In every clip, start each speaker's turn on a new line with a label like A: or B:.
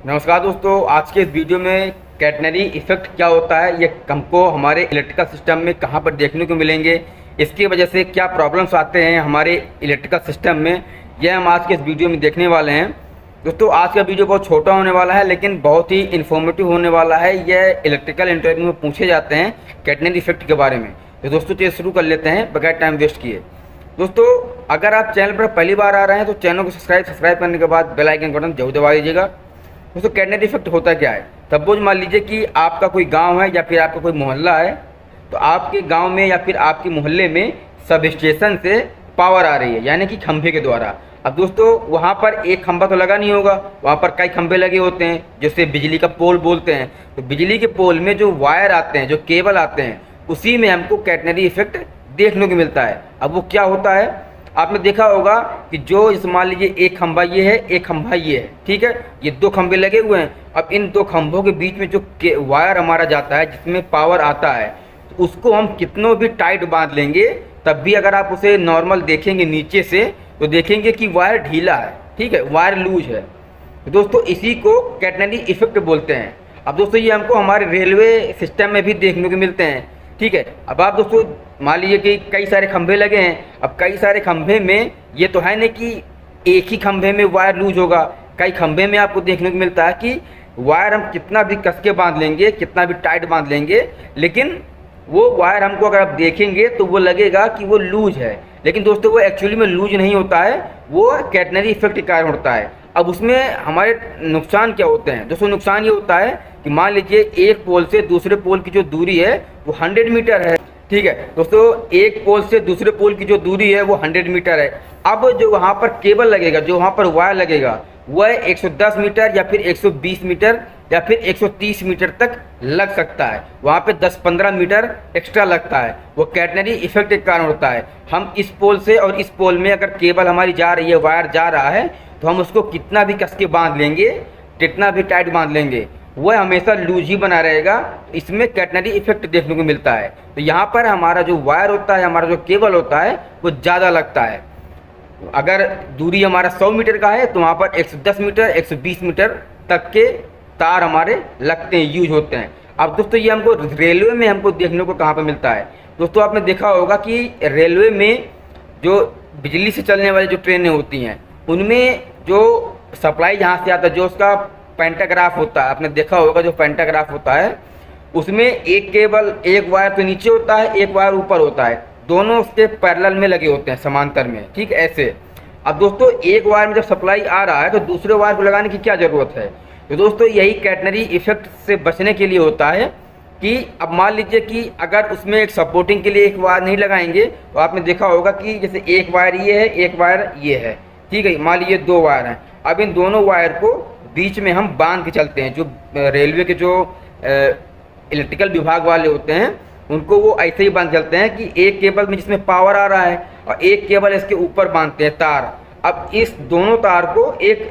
A: नमस्कार दोस्तों, आज के इस वीडियो में कैटनरी इफेक्ट क्या होता है, ये हमको हमारे इलेक्ट्रिकल सिस्टम में कहाँ पर देखने को मिलेंगे, इसकी वजह से क्या प्रॉब्लम्स आते हैं हमारे इलेक्ट्रिकल सिस्टम में, यह हम आज के इस वीडियो में देखने वाले हैं। दोस्तों आज का वीडियो बहुत छोटा होने वाला है लेकिन बहुत ही इन्फॉर्मेटिव होने वाला है। यह इलेक्ट्रिकल इंटरव्यू में पूछे जाते हैं कैटनरी इफेक्ट के बारे में। तो दोस्तों चलिए शुरू कर लेते हैं बगैर टाइम वेस्ट किए। दोस्तों अगर आप चैनल पर पहली बार आ रहे हैं तो चैनल को सब्सक्राइब करने के बाद बेल आइकन बटन जरूर दबा दीजिएगा। दोस्तों कैटनरी इफेक्ट होता क्या है? सपोज मान लीजिए कि आपका कोई गांव है या फिर आपका कोई मोहल्ला है, तो आपके गांव में या फिर आपके मोहल्ले में सब स्टेशन से पावर आ रही है, यानी कि खंभे के द्वारा। अब दोस्तों वहाँ पर एक खंभा तो लगा नहीं होगा, वहाँ पर कई खंभे लगे होते हैं जिसे बिजली का पोल बोलते हैं। तो बिजली के पोल में जो वायर आते हैं, जो केबल आते हैं, उसी में हमको कैटनरी इफेक्ट देखने को मिलता है। अब वो क्या होता है, आपने देखा होगा कि जो इस मान लीजिए एक खंभा ये है, एक खंभा ये है, ठीक है, ये दो खंभे लगे हुए हैं। अब इन दो खंभों के बीच में जो वायर हमारा जाता है जिसमें पावर आता है, तो उसको हम कितनों भी टाइट बांध लेंगे तब भी अगर आप उसे नॉर्मल देखेंगे नीचे से तो देखेंगे कि वायर ढीला है, ठीक है, वायर लूज है। तो दोस्तों इसी को कैटनरी इफेक्ट बोलते हैं। अब दोस्तों ये हमको हमारे रेलवे सिस्टम में भी देखने को मिलते हैं, ठीक है। अब आप दोस्तों मान लीजिए कि कई सारे खंभे लगे हैं। अब कई सारे खंभे में ये तो है नहीं कि एक ही खंभे में वायर लूज होगा, कई खंभे में आपको देखने को मिलता है कि वायर हम कितना भी कस के बांध लेंगे, कितना भी टाइट बांध लेंगे, लेकिन वो वायर हमको अगर आप देखेंगे तो वो लगेगा कि वो लूज है, लेकिन दोस्तों वो एक्चुअली में लूज नहीं होता है, वो कैटनरी इफेक्ट के कारण होता है। अब उसमें हमारे नुकसान क्या होते हैं? दोस्तों नुकसान ये होता है कि मान लीजिए एक पोल से दूसरे पोल की जो दूरी है वो 100 मीटर है, ठीक है दोस्तों, एक पोल से दूसरे पोल की जो दूरी है वो 100 मीटर है। अब जो वहाँ पर केबल लगेगा, जो वहाँ पर वायर लगेगा, वह 110 मीटर या फिर 120 मीटर या फिर 130 मीटर तक लग सकता है। वहाँ पे 10-15 मीटर एक्स्ट्रा लगता है, वो कैटनरी इफेक्ट के कारण होता है। हम इस पोल से और इस पोल में अगर केबल हमारी जा रही है, वायर जा रहा है, तो हम उसको कितना भी कस के बांध लेंगे, कितना भी टाइट बांध लेंगे, वह हमेशा लूज ही बना रहेगा। इसमें कैटनरी इफेक्ट देखने को मिलता है। तो यहाँ पर हमारा जो वायर होता है, हमारा जो केबल होता है, वो ज़्यादा लगता है। अगर दूरी हमारा 100 मीटर का है तो वहाँ पर 110 मीटर 120 मीटर तक के तार हमारे लगते हैं, यूज होते हैं। अब दोस्तों ये हमको रेलवे में हमको देखने को कहाँ पर मिलता है? दोस्तों आपने देखा होगा कि रेलवे में जो बिजली से चलने वाली जो ट्रेनें होती हैं, उनमें जो सप्लाई जहाँ से आता है, जो उसका पेंटाग्राफ होता है, आपने देखा होगा जो पेंटाग्राफ होता है, उसमें एक केबल, एक वायर तो नीचे होता है, एक वायर ऊपर होता है, दोनों उसके पैरेलल में लगे होते हैं, समांतर में, ठीक ऐसे। अब दोस्तों एक वायर में जब सप्लाई आ रहा है तो दूसरे वायर को लगाने की क्या ज़रूरत है? तो दोस्तों यही कैटनरी इफेक्ट से बचने के लिए होता है कि अब मान लीजिए कि अगर उसमें एक सपोर्टिंग के लिए एक वायर नहीं लगाएंगे तो आपने देखा होगा कि जैसे एक वायर ये है, एक वायर ये है, ठीक है, मान लीजिए दो वायर हैं। अब इन दोनों वायर को बीच में हम बांध के चलते हैं। जो रेलवे के जो इलेक्ट्रिकल विभाग वाले होते हैं उनको वो ऐसे ही बांध चलते हैं कि एक केबल में जिसमें पावर आ रहा है और एक केबल इसके ऊपर बांधते हैं तार। अब इस दोनों तार को एक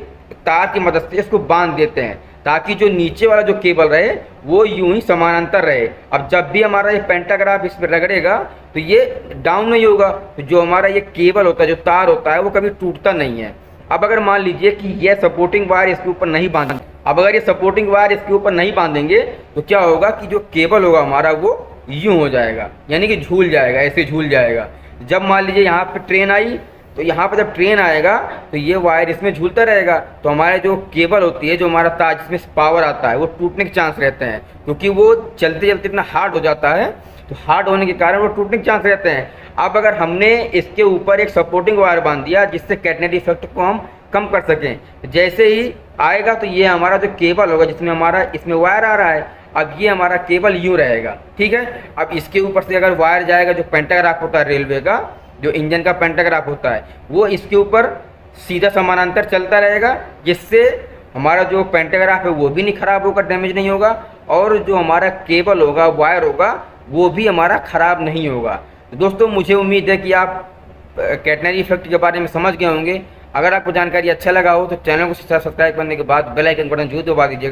A: तार की मदद से इसको बांध देते हैं ताकि जो नीचे वाला जो केबल रहे वो यूं ही समानांतर रहे। अब जब भी हमारा ये पेंटाग्राफ इस पर रगड़ेगा तो ये डाउन नहीं होगा, तो जो हमारा ये केबल होता है, जो तार होता है, वो कभी टूटता नहीं है। अब अगर मान लीजिए कि ये सपोर्टिंग वायर इसके ऊपर नहीं बांधेंगे, अब अगर ये सपोर्टिंग वायर इसके ऊपर नहीं बांधेंगे तो क्या होगा कि जो केबल होगा हमारा वो यूं हो जाएगा, यानी कि झूल जाएगा, ऐसे झूल जाएगा। जब मान लीजिए यहाँ पे ट्रेन आई तो यहाँ पर जब ट्रेन आएगा तो ये वायर इसमें झूलता रहेगा, तो हमारे जो केबल होती है, जो हमारा तार जिसमें पावर आता है, वो टूटने के चांस रहते हैं, क्योंकि वो चलते चलते इतना हार्ड हो जाता है, तो हार्ड होने के कारण वो टूटने के चांस रहते हैं। अब अगर हमने इसके ऊपर एक सपोर्टिंग वायर बांध दिया जिससे कैटनरी इफेक्ट को हम कम कर सकें, जैसे ही आएगा तो ये हमारा जो केबल होगा जिसमें हमारा इसमें वायर आ रहा है, अब ये हमारा केबल यूँ रहेगा, ठीक है। अब इसके ऊपर से अगर वायर जाएगा, जो पेंटाग्राफ होता है रेलवे का, जो इंजन का पेंटाग्राफ होता है, वो इसके ऊपर सीधा समानांतर चलता रहेगा, जिससे हमारा जो पेंटाग्राफ है वो भी नहीं खराब होगा, डैमेज नहीं होगा, और जो हमारा केबल होगा, वायर होगा, वो भी हमारा ख़राब नहीं होगा। तो दोस्तों मुझे उम्मीद है कि आप कैटनरी इफेक्ट के बारे में समझ गए होंगे। अगर आपको जानकारी अच्छा लगा हो तो चैनल को सब्सक्राइब करने के बाद बेल आइकन बटन जरूर दबा दीजिएगा।